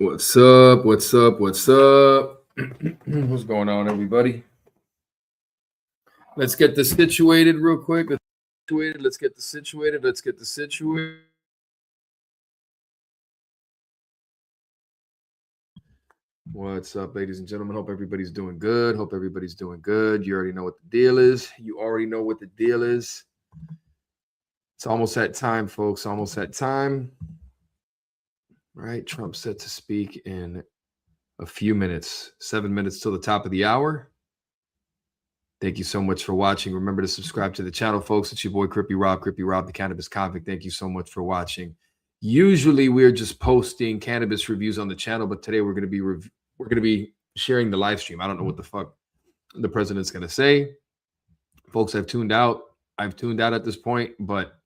What's up? What's up? What's up? What's going on, everybody? Let's get this situated real quick. Let's get this situated. Let's get this situated. What's up, ladies and gentlemen? Hope everybody's doing good. Hope everybody's doing good. You already know what the deal is. You already know what the deal is. It's almost that time, folks. Almost that time. All right. Trump set to speak in a few minutes, 7 minutes till the top of the hour. Thank you so much for watching. Remember to subscribe to the channel, folks. It's your boy Crippy Rob, the Cannabis Convict. Thank you so much for watching. Usually we're just posting cannabis reviews on the channel, but today we're going to be sharing the live stream. I don't know what the fuck the president's going to say. Folks, I've tuned out. At this point, but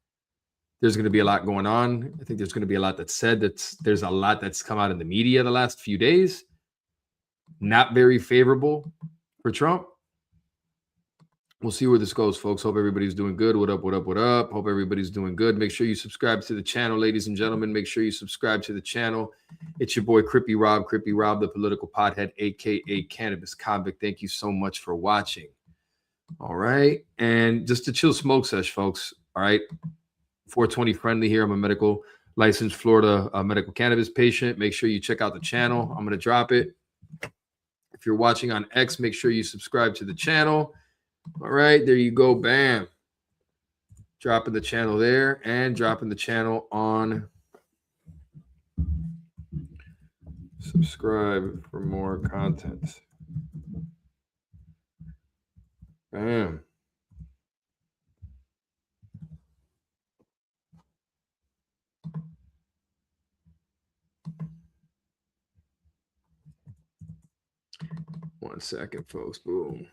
there's going to be a lot going on. I think there's going to be a lot that's said. There's a lot that's come out in the media the last few days. Not very favorable for Trump. We'll see where this goes, folks. Hope everybody's doing good. What up, what up, what up? Hope everybody's doing good. Make sure you subscribe to the channel, ladies and gentlemen. Make sure you subscribe to the channel. It's your boy, Crippy Rob, the political pothead, a.k.a. Cannabis Convict. Thank you so much for watching. All right. And just a chill smoke sesh, folks. All right. 420 friendly here. I'm a medical licensed Florida medical cannabis patient. Make sure you check out the channel. I'm going to drop it. If you're watching on X, make sure you subscribe to the channel. All right, there you go. Bam. Dropping the channel there and dropping the channel on subscribe for more content. Bam. One second, folks. Boom.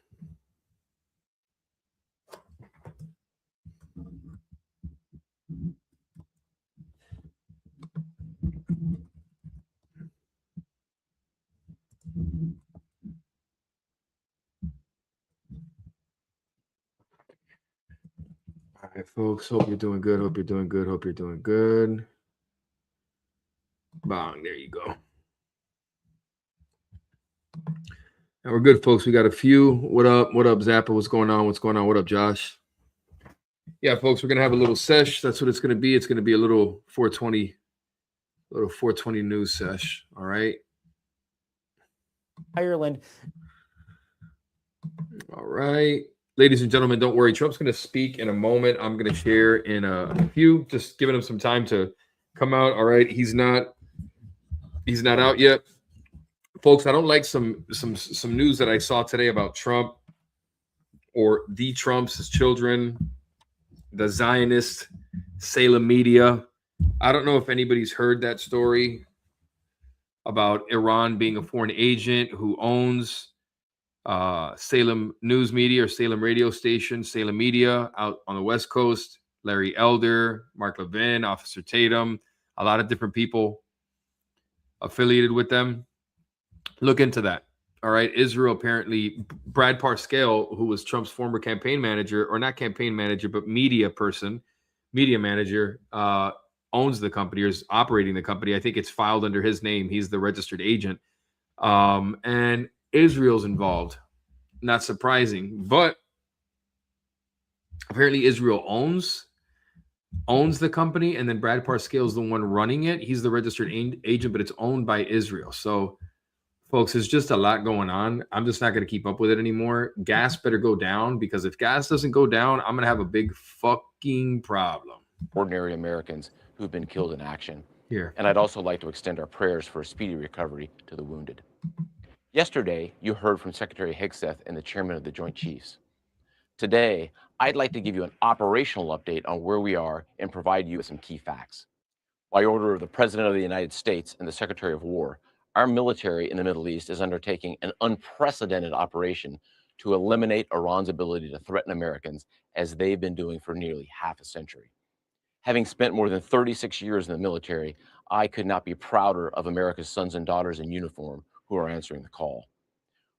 All right, folks. Hope you're doing good. Hope you're doing good. Hope you're doing good. Bong. There you go. And we're good, folks. We got a few. What up? What up, Zappa? What's going on? What's going on? What up, Josh? Yeah, folks, we're gonna have a little sesh. That's what it's gonna be. It's gonna be a little 420 news sesh. All right. Ireland. All right. Ladies and gentlemen, don't worry. Trump's going to speak in a moment. I'm going to share in a few, just giving him some time to come out. All right. He's not out yet. Folks, I don't like some news that I saw today about Trump or the Trumps, his children, the Zionist Salem media. I don't know if anybody's heard that story about Iran being a foreign agent who owns Salem News Media or Salem radio station, Salem Media out on the West Coast. Larry Elder, Mark Levin, Officer Tatum, a lot of different people affiliated with them. Look into that. All right. Israel, apparently, Brad Parscale, who was Trump's former campaign manager, or not campaign manager, but media manager, owns the company or is operating the company. I think it's filed under his name. He's the registered agent. And Israel's involved. Not surprising, but apparently Israel owns the company, and then Brad Parscale is the one running it. He's the registered agent, but it's owned by Israel. So, folks, there's just a lot going on. I'm just not going to keep up with it anymore. Gas better go down, because if gas doesn't go down, I'm going to have a big fucking problem. Ordinary Americans who've been killed in action. Here. And I'd also like to extend our prayers for a speedy recovery to the wounded. Yesterday, you heard from Secretary Hegseth and the chairman of the Joint Chiefs. Today, I'd like to give you an operational update on where we are and provide you with some key facts. By order of the President of the United States and the Secretary of War, our military in the Middle East is undertaking an unprecedented operation to eliminate Iran's ability to threaten Americans, as they've been doing for nearly half a century. Having spent more than 36 years in the military, I could not be prouder of America's sons and daughters in uniform who are answering the call.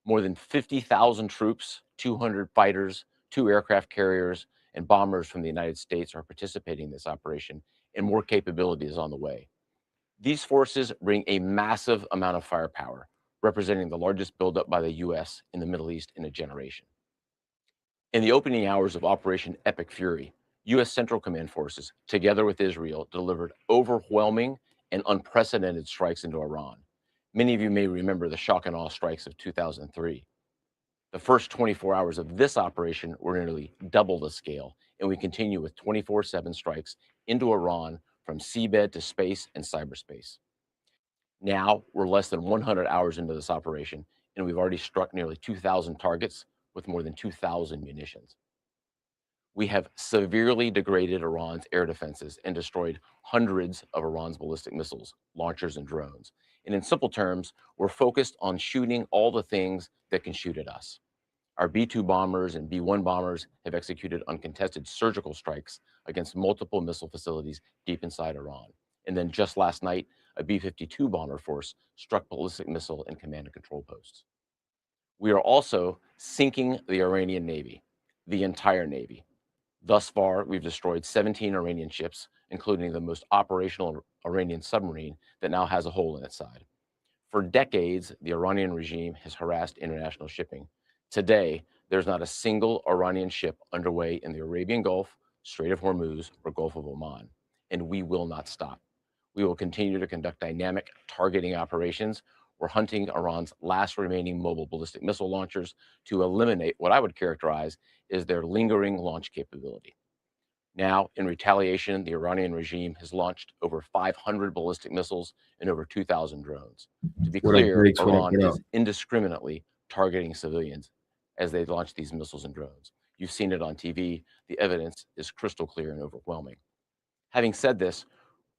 More than 50,000 troops, 200 fighters, 2 aircraft carriers, and bombers from the United States are participating in this operation, and more capability is on the way. These forces bring a massive amount of firepower, representing the largest buildup by the U.S. in the Middle East in a generation. In the opening hours of Operation Epic Fury, U.S. Central Command forces, together with Israel, delivered overwhelming and unprecedented strikes into Iran. Many of you may remember the shock and awe strikes of 2003. The first 24 hours of this operation were nearly double the scale, and we continue with 24/7 strikes into Iran from seabed to space and cyberspace. Now we're less than 100 hours into this operation, and we've already struck nearly 2,000 targets with more than 2,000 munitions. We have severely degraded Iran's air defenses and destroyed hundreds of Iran's ballistic missiles, launchers, and drones. And in simple terms, we're focused on shooting all the things that can shoot at us. Our B-2 bombers and B-1 bombers have executed uncontested surgical strikes against multiple missile facilities deep inside Iran. And then just last night, a B-52 bomber force struck ballistic missile and command and control posts. We are also sinking the Iranian Navy, the entire Navy. Thus far, we've destroyed 17 Iranian ships, including the most operational Iranian submarine that now has a hole in its side. For decades, the Iranian regime has harassed international shipping. Today, there's not a single Iranian ship underway in the Arabian Gulf, Strait of Hormuz, or Gulf of Oman, and we will not stop. We will continue to conduct dynamic targeting operations. We're hunting Iran's last remaining mobile ballistic missile launchers to eliminate what I would characterize as their lingering launch capability. Now, in retaliation, the Iranian regime has launched over 500 ballistic missiles and over 2,000 drones. To be clear, Iran is indiscriminately targeting civilians as they launch these missiles and drones. You've seen it on TV. The evidence is crystal clear and overwhelming. Having said this,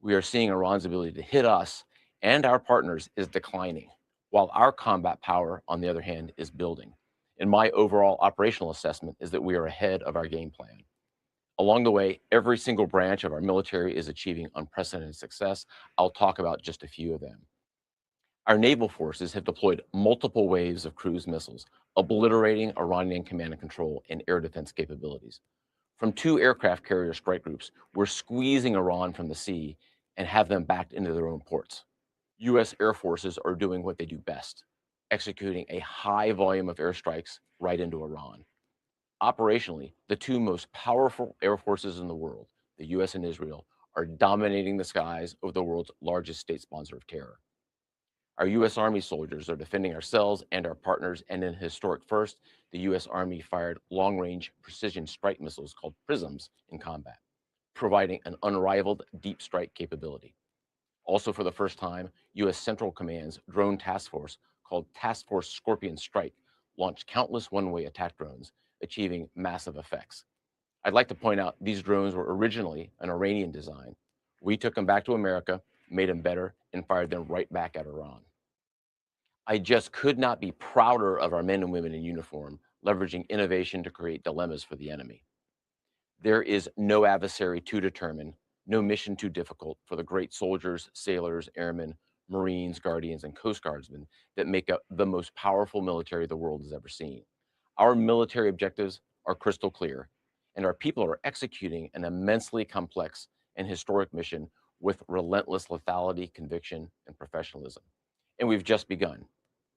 we are seeing Iran's ability to hit us and our partners is declining, while our combat power, on the other hand, is building. And my overall operational assessment is that we are ahead of our game plan. Along the way, every single branch of our military is achieving unprecedented success. I'll talk about just a few of them. Our naval forces have deployed multiple waves of cruise missiles, obliterating Iranian command and control and air defense capabilities. From 2 aircraft carrier strike groups, we're squeezing Iran from the sea and have them backed into their own ports. U.S. air forces are doing what they do best, executing a high volume of airstrikes right into Iran. Operationally, the 2 most powerful air forces in the world, the U.S. and Israel, are dominating the skies of the world's largest state sponsor of terror. Our U.S. Army soldiers are defending ourselves and our partners, and in a historic first, the U.S. Army fired long-range precision strike missiles called PrSMs in combat, providing an unrivaled deep strike capability. Also, for the first time, U.S. Central Command's drone task force, called Task Force Scorpion Strike, launched countless one-way attack drones, achieving massive effects. I'd like to point out these drones were originally an Iranian design. We took them back to America, made them better, and fired them right back at Iran. I just could not be prouder of our men and women in uniform, leveraging innovation to create dilemmas for the enemy. There is no adversary too determined, no mission too difficult for the great soldiers, sailors, airmen, Marines, Guardians, and Coast Guardsmen that make up the most powerful military the world has ever seen. Our military objectives are crystal clear, and our people are executing an immensely complex and historic mission with relentless lethality, conviction, and professionalism. And we've just begun.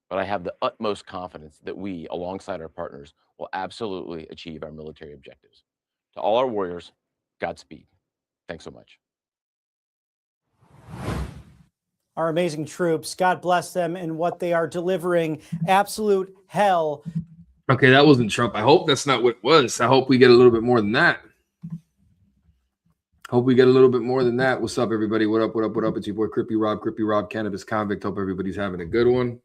But I have the utmost confidence that we, alongside our partners, will absolutely achieve our military objectives. To all our warriors, Godspeed. Thanks so much. Our amazing troops, God bless them and what they are delivering. Absolute hell. Okay, that wasn't Trump. I hope that's not what it was. I hope we get a little bit more than that. Hope we get a little bit more than that. What's up, everybody? What up, what up, what up? It's your boy, Crippy Rob, Cannabis Convict. Hope everybody's having a good one.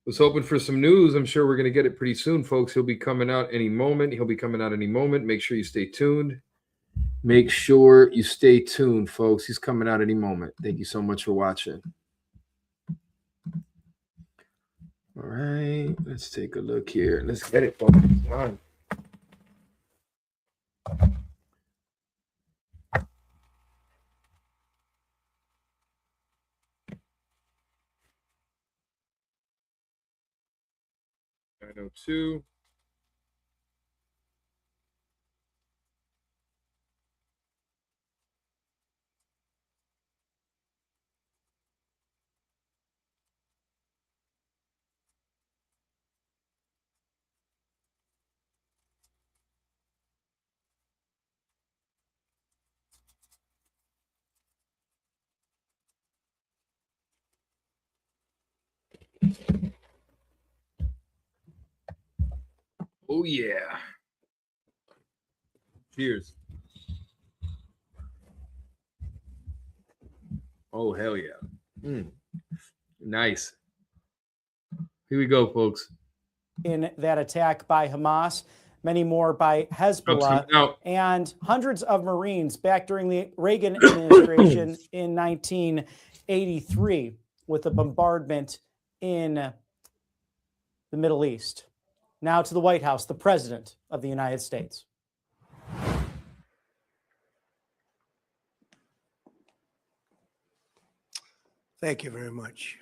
Was hoping for some news. I'm sure we're going to get it pretty soon, folks. He'll be coming out any moment. Make sure you stay tuned. Make sure you stay tuned, folks. He's coming out any moment. Thank you so much for watching. All right, let's take a look here. Let's get it, folks. Come on. $902. Oh, yeah. Cheers. Oh, hell yeah. Nice. Here we go, folks. In that attack by Hamas, many more by Hezbollah, Out. and hundreds of Marines back during the Reagan administration in 1983 with a bombardment in the Middle East. Now to the White House, the President of the United States. Thank you very much.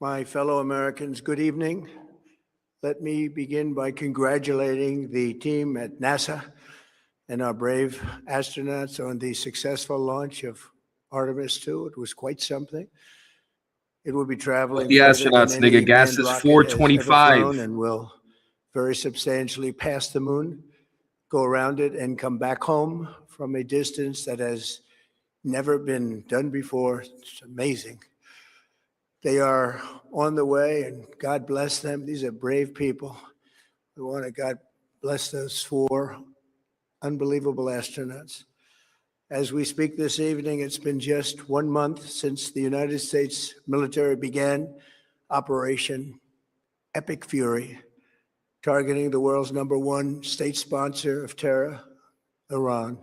My fellow Americans, good evening. Let me begin by congratulating the team at NASA and our brave astronauts on the successful launch of Artemis II. It was quite something. It will be traveling The further than astronauts, any nigga, gas manned is rocket has 425. ever flown and will very substantially pass the moon, go around it, and come back home from a distance that has never been done before. It's amazing. They are on the way, and God bless them. These are brave people. We want to God bless those 4 unbelievable astronauts. As we speak this evening, it's been just 1 month since the United States military began Operation Epic Fury, targeting the world's #1 state sponsor of terror, Iran.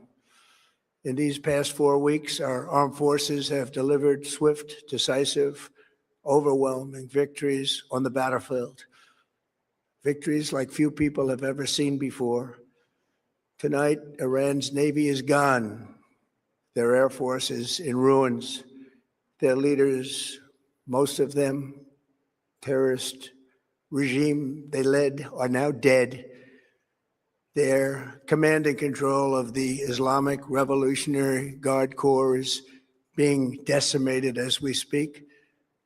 In these past 4 weeks, our armed forces have delivered swift, decisive, overwhelming victories on the battlefield. Victories like few people have ever seen before. Tonight, Iran's Navy is gone. Their Air Force is in ruins. Their leaders, most of them terrorist regime they led, are now dead. Their command and control of the Islamic Revolutionary Guard Corps is being decimated as we speak.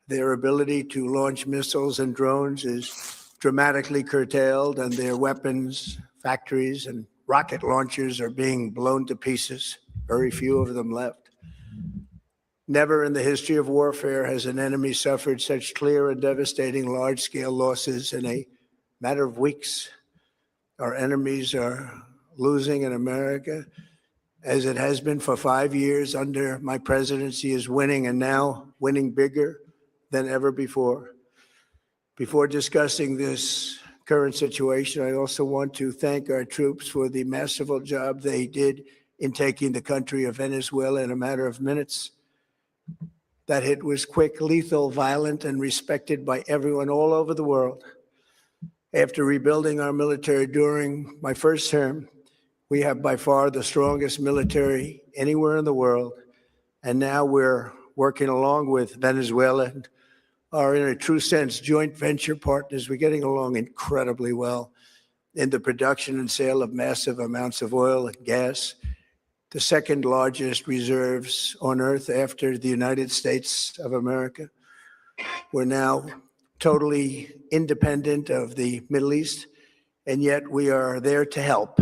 Their ability to launch missiles and drones is dramatically curtailed, and their weapons, factories, and rocket launchers are being blown to pieces. Very few of them left. Never in the history of warfare has an enemy suffered such clear and devastating large-scale losses in a matter of weeks. Our enemies are losing, in America, as it has been for 5 years under my presidency, is winning, and now winning bigger than ever before. Before discussing this current situation, I also want to thank our troops for the masterful job they did in taking the country of Venezuela in a matter of minutes. That hit was quick, lethal, violent, and respected by everyone all over the world. After rebuilding our military during my first term, we have by far the strongest military anywhere in the world. And now we're working along with Venezuela and are, in a true sense, joint venture partners. We're getting along incredibly well in the production and sale of massive amounts of oil and gas, the second largest reserves on earth after the United States of America. We're now totally independent of the Middle East, and yet we are there to help.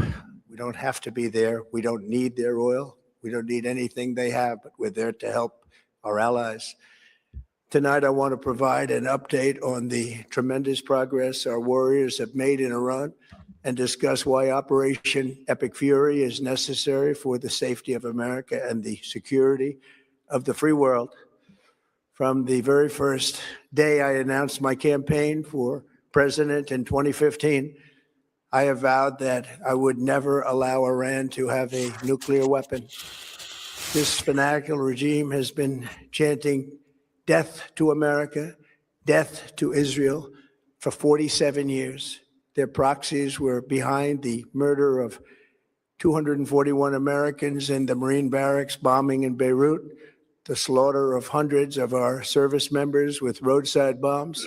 We don't have to be there. We don't need their oil. We don't need anything they have, but we're there to help our allies. Tonight, I want to provide an update on the tremendous progress our warriors have made in Iran and discuss why Operation Epic Fury is necessary for the safety of America and the security of the free world. From the very first day I announced my campaign for president in 2015, I have vowed that I would never allow Iran to have a nuclear weapon. This fanatical regime has been chanting death to America, death to Israel for 47 years. Their proxies were behind the murder of 241 Americans in the Marine barracks bombing in Beirut, the slaughter of hundreds of our service members with roadside bombs.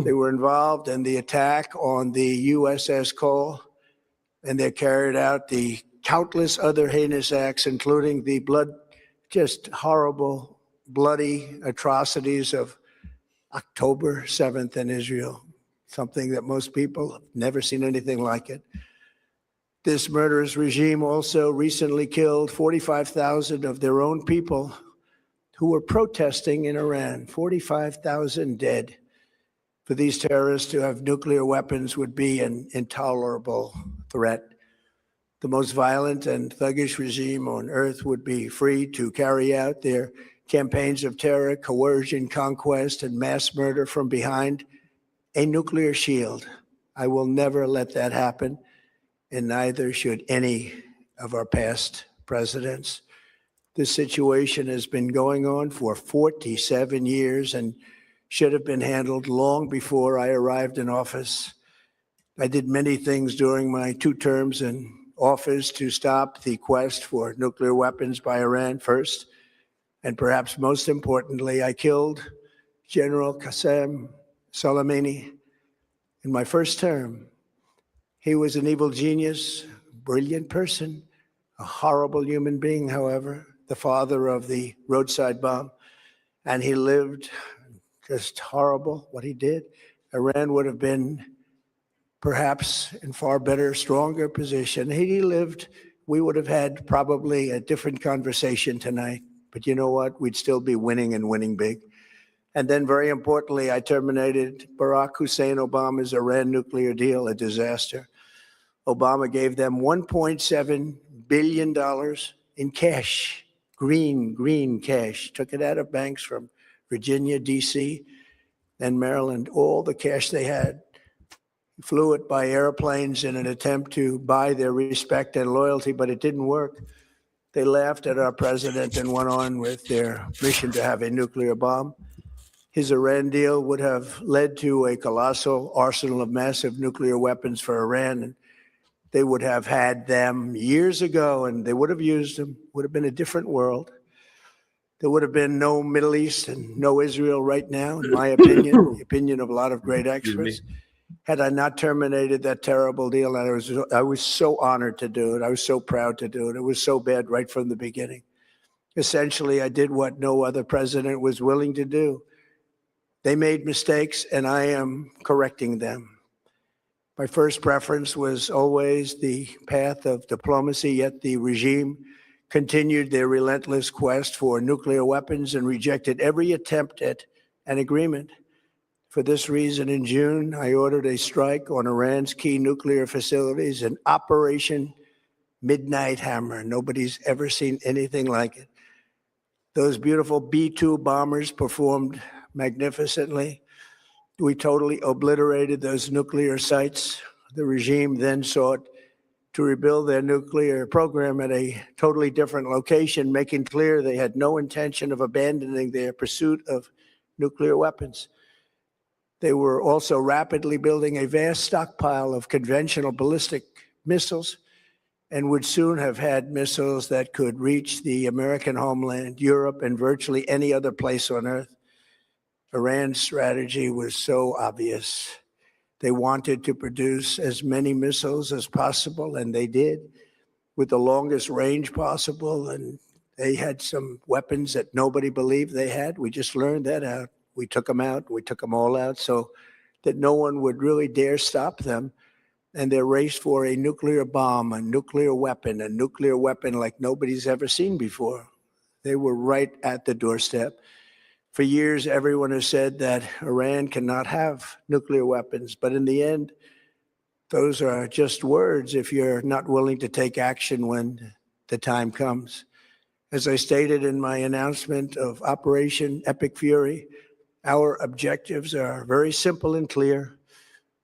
They were involved in the attack on the USS Cole, and they carried out the countless other heinous acts, including the just horrible, bloody atrocities of October 7th in Israel, something that most people have never seen anything like it. This murderous regime also recently killed 45,000 of their own people who were protesting in Iran, 45,000 dead. For these terrorists to have nuclear weapons would be an intolerable threat. The most violent and thuggish regime on earth would be free to carry out their campaigns of terror, coercion, conquest, and mass murder from behind a nuclear shield. I will never let that happen, and neither should any of our past presidents. This situation has been going on for 47 years and should have been handled long before I arrived in office. I did many things during my 2 terms in office to stop the quest for nuclear weapons by Iran first, and perhaps most importantly, I killed General Qasem Soleimani in my first term. He was an evil genius, brilliant person, a horrible human being, however, the father of the roadside bomb, and he lived just horrible what he did. Iran would have been perhaps in far better, stronger position. Had he lived, we would have had probably a different conversation tonight. But you know what? We'd still be winning and winning big. And then very importantly, I terminated Barack Hussein Obama's Iran nuclear deal, a disaster. Obama gave them $1.7 billion in cash, green cash, took it out of banks from Virginia, D.C., and Maryland, all the cash they had. Flew it by airplanes in an attempt to buy their respect and loyalty, but it didn't work. They laughed at our president and went on with their mission to have a nuclear bomb. His Iran deal would have led to a colossal arsenal of massive nuclear weapons for Iran, and they would have had them years ago, and they would have used them. It would have been a different world. There would have been no Middle East and no Israel right now, in my opinion, the opinion of a lot of great experts. Had I not terminated that terrible deal, and I was so honored to do it. I was so proud to do it. It was so bad right from the beginning. Essentially, I did what no other president was willing to do. They made mistakes, and I am correcting them. My first preference was always the path of diplomacy, yet the regime continued their relentless quest for nuclear weapons and rejected every attempt at an agreement. For this reason, in June, I ordered a strike on Iran's key nuclear facilities, an Operation Midnight Hammer. Nobody's ever seen anything like it. Those beautiful B-2 bombers performed magnificently. We totally obliterated those nuclear sites. The regime then sought to rebuild their nuclear program at a totally different location, making clear they had no intention of abandoning their pursuit of nuclear weapons. They were also rapidly building a vast stockpile of conventional ballistic missiles and would soon have had missiles that could reach the American homeland, Europe, and virtually any other place on earth. Iran's strategy was so obvious. They wanted to produce as many missiles as possible, and they did, with the longest range possible. And they had some weapons that nobody believed they had. We just learned that out. We took them out. We took them all out so that no one would really dare stop them. And their race for a nuclear bomb, a nuclear weapon like nobody's ever seen before. They were right at the doorstep. For years, everyone has said that Iran cannot have nuclear weapons. But in the end, those are just words if you're not willing to take action when the time comes. As I stated in my announcement of Operation Epic Fury, our objectives are very simple and clear.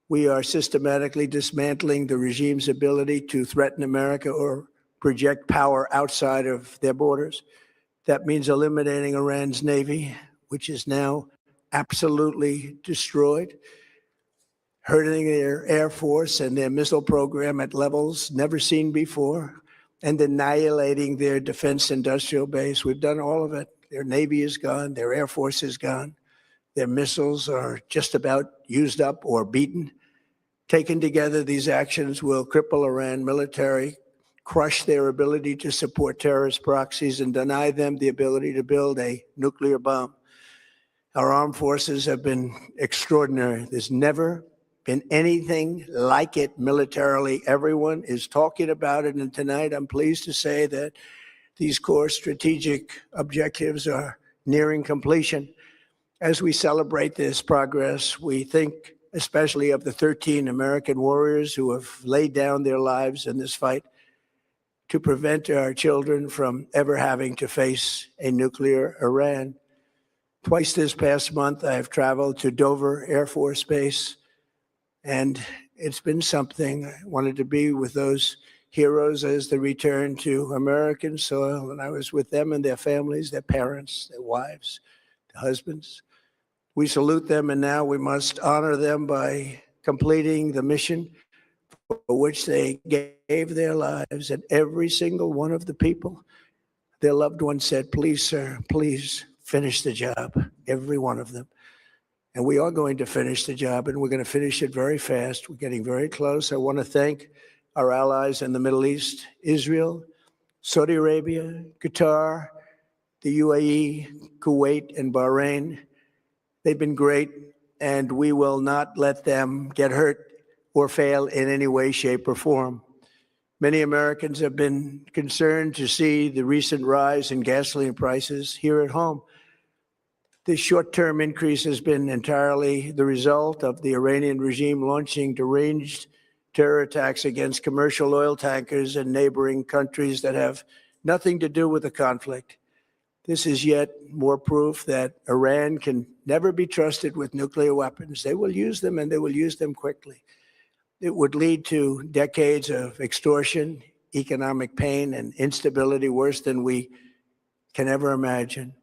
We are systematically dismantling the regime's ability to threaten America or project power outside of their borders. That means eliminating Iran's Navy, which is now absolutely destroyed, hurting their Air Force and their missile program at levels never seen before, and annihilating their defense industrial base. We've done all of it. Their Navy is gone. Their Air Force is gone. Their missiles are just about used up or beaten. Taken together, these actions will cripple Iran military, crush their ability to support terrorist proxies, and deny them the ability to build a nuclear bomb. Our armed forces have been extraordinary. There's never been anything like it militarily. Everyone is talking about it, and tonight I'm pleased to say that these core strategic objectives are nearing completion. As we celebrate this progress, we think especially of the 13 American warriors who have laid down their lives in this fight to prevent our children from ever having to face a nuclear Iran. Twice this past month, I have traveled to Dover Air Force Base, and it's been something. I wanted to be with those heroes as they return to American soil, and I was with them and their families, their parents, their wives, their husbands. We salute them, and now we must honor them by completing the mission for which they gave their lives. And every single one of the people, their loved ones said, please, sir, please finish the job, every one of them. And we are going to finish the job, and we're going to finish it very fast. We're getting very close. I want to thank our allies in the Middle East, Israel, Saudi Arabia, Qatar, the UAE, Kuwait, and Bahrain. They've been great, and we will not let them get hurt or fail in any way, shape, or form. Many Americans have been concerned to see the recent rise in gasoline prices here at home. This short-term increase has been entirely the result of the Iranian regime launching deranged terror attacks against commercial oil tankers in neighboring countries that have nothing to do with the conflict. This is yet more proof that Iran can never be trusted with nuclear weapons. They will use them, and they will use them quickly. It would lead to decades of extortion, economic pain, and instability worse than we can ever imagine.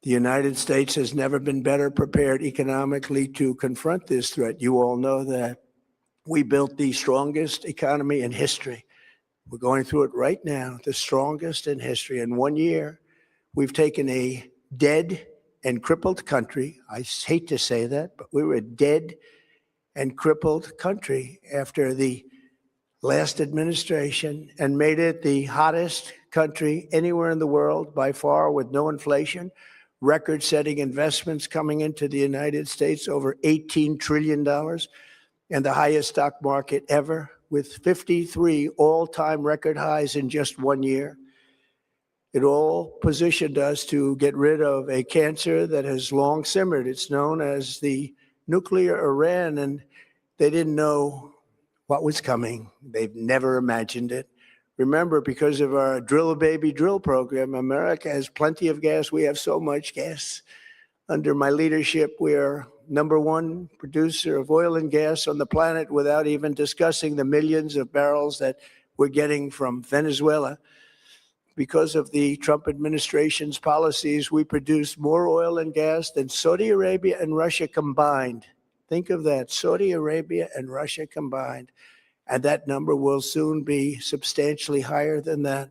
The United States has never been better prepared economically to confront this threat. You all know that. We built the strongest economy in history. We're going through it right now, the strongest in history. In 1 year, we've taken a dead and crippled country. I hate to say that, but we were a dead and crippled country after the last administration and made it the hottest country anywhere in the world by far, with no inflation, record-setting investments coming into the United States, over $18 trillion, and the highest stock market ever, with 53 all-time record highs in just 1 year. It all positioned us to get rid of a cancer that has long simmered. It's known as the nuclear Iran, and they didn't know what was coming. They've never imagined it. Remember, because of our Drill Baby Drill program, America has plenty of gas. We have so much gas. Under my leadership, we are #1 producer of oil and gas on the planet, without even discussing the millions of barrels that we're getting from Venezuela. Because of the Trump administration's policies, we produce more oil and gas than Saudi Arabia and Russia combined. Think of that, Saudi Arabia and Russia combined. And that number will soon be substantially higher than that.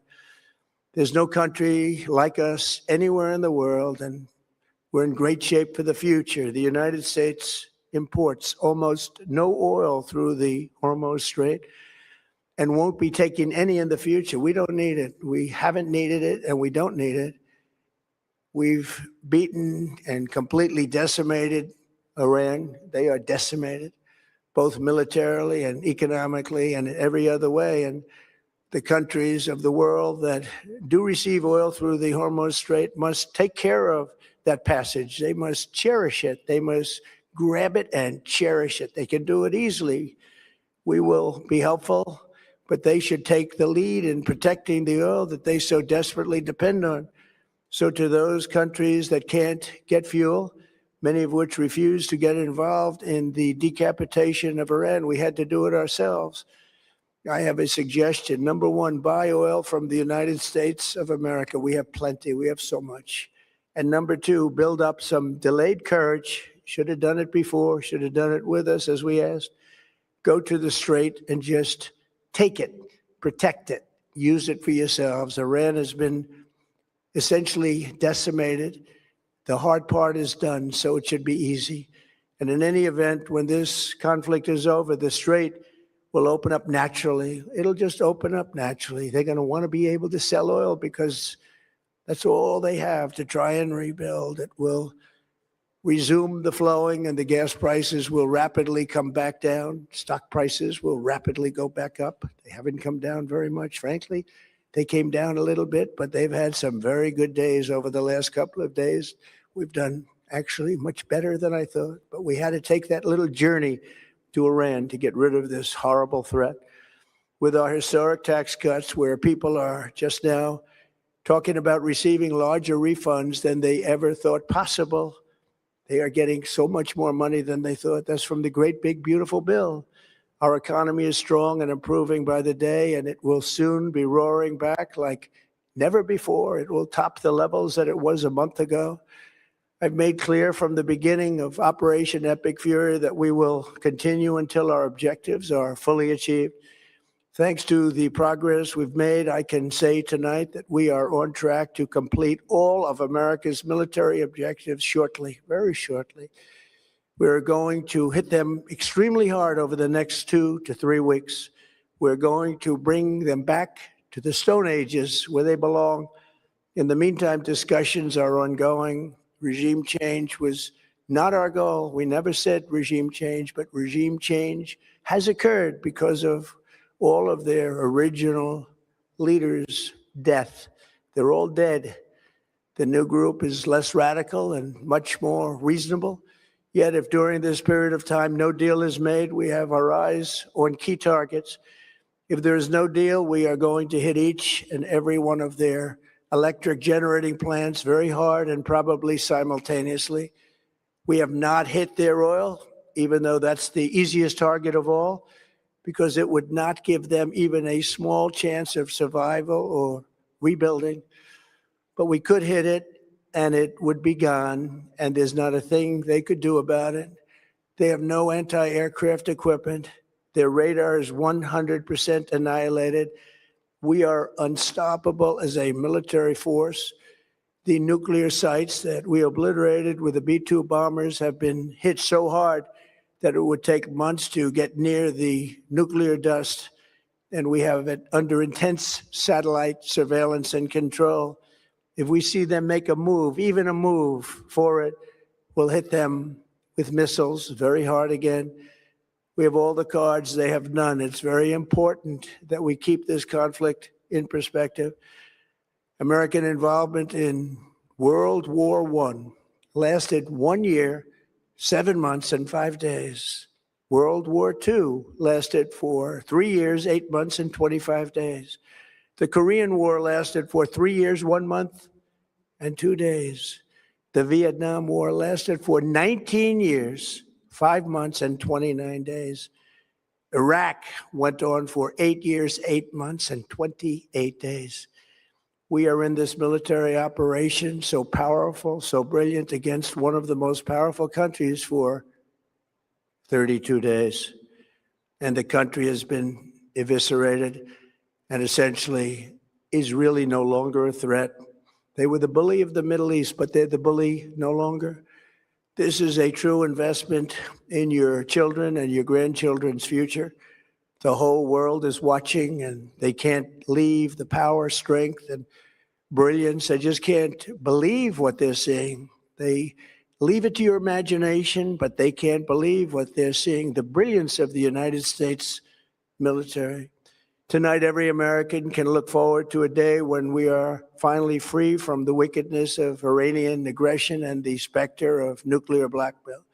There's no country like us anywhere in the world, and we're in great shape for the future. The United States imports almost no oil through the Hormuz Strait and won't be taking any in the future. We don't need it. We haven't needed it, and we don't need it. We've beaten and completely decimated Iran. They are decimated, both militarily and economically and in every other way. And the countries of the world that do receive oil through the Hormuz Strait must take care of that passage. They must cherish it. They must grab it and cherish it. They can do it easily. We will be helpful, but they should take the lead in protecting the oil that they so desperately depend on. So to those countries that can't get fuel, many of which refuse to get involved in the decapitation of Iran, we had to do it ourselves. I have a suggestion. #1, buy oil from the United States of America. We have plenty. We have so much. And #2, build up some delayed courage. Should have done it before. Should have done it with us, as we asked. Go to the Strait and just take it, protect it, use it for yourselves. Iran has been essentially decimated. The hard part is done, so it should be easy. And in any event, when this conflict is over, the Strait will open up naturally. It'll just open up naturally. They're going to want to be able to sell oil because that's all they have to try and rebuild. It will resume the flowing, and the gas prices will rapidly come back down. Stock prices will rapidly go back up. They haven't come down very much, frankly. They came down a little bit, but they've had some very good days over the last couple of days. We've done actually much better than I thought. But we had to take that little journey to Iran to get rid of this horrible threat. With our historic tax cuts, where people are just now talking about receiving larger refunds than they ever thought possible. They are getting so much more money than they thought. That's from the great, big, beautiful bill. Our economy is strong and improving by the day, and it will soon be roaring back like never before. It will top the levels that it was a month ago. I've made clear from the beginning of Operation Epic Fury that we will continue until our objectives are fully achieved. Thanks to the progress we've made, I can say tonight that we are on track to complete all of America's military objectives shortly, very shortly. We're going to hit them extremely hard over the next 2 to 3 weeks. We're going to bring them back to the Stone Ages where they belong. In the meantime, discussions are ongoing. Regime change was not our goal. We never said regime change, but regime change has occurred because of all of their original leaders' death. They're all dead. The new group is less radical and much more reasonable. Yet if during this period of time no deal is made, we have our eyes on key targets. If there is no deal, we are going to hit each and every one of their electric generating plants very hard and probably simultaneously. We have not hit their oil, even though that's the easiest target of all, because it would not give them even a small chance of survival or rebuilding. But we could hit it, and it would be gone, and there's not a thing they could do about it. They have no anti-aircraft equipment. Their radar is 100% annihilated. We are unstoppable as a military force. The nuclear sites that we obliterated with the B-2 bombers have been hit so hard that it would take months to get near the nuclear dust, and we have it under intense satellite surveillance and control. If we see them make a move, even a move for it, we'll hit them with missiles very hard again. We have all the cards, they have none. It's very important that we keep this conflict in perspective. American involvement in World War I lasted 1 year, 7 months, and 5 days. World War II lasted for 3 years, 8 months, and 25 days. The Korean War lasted for 3 years, 1 month, and 2 days. The Vietnam War lasted for 19 years, 5 months, and 29 days. Iraq went on for 8 years, 8 months, and 28 days. We are in this military operation, so powerful, so brilliant, against one of the most powerful countries for 32 days. And the country has been eviscerated and essentially is really no longer a threat. They were the bully of the Middle East, but they're the bully no longer. This is a true investment in your children and your grandchildren's future. The whole world is watching, and they can't leave the power, strength, and brilliance. They just can't believe what they're seeing. They leave it to your imagination, but they can't believe what they're seeing, the brilliance of the United States military. Tonight, every American can look forward to a day when we are finally free from the wickedness of Iranian aggression and the specter of nuclear blackmail.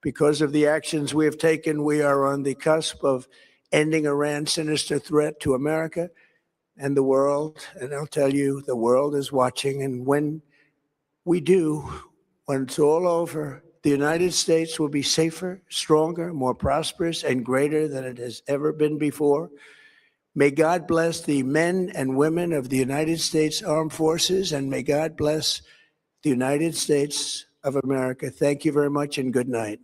Because of the actions we have taken, we are on the cusp of ending Iran's sinister threat to America and the world. And I'll tell you, the world is watching. And when we do, when it's all over, the United States will be safer, stronger, more prosperous, and greater than it has ever been before. May God bless the men and women of the United States Armed Forces, and may God bless the United States of America. Thank you very much, and good night.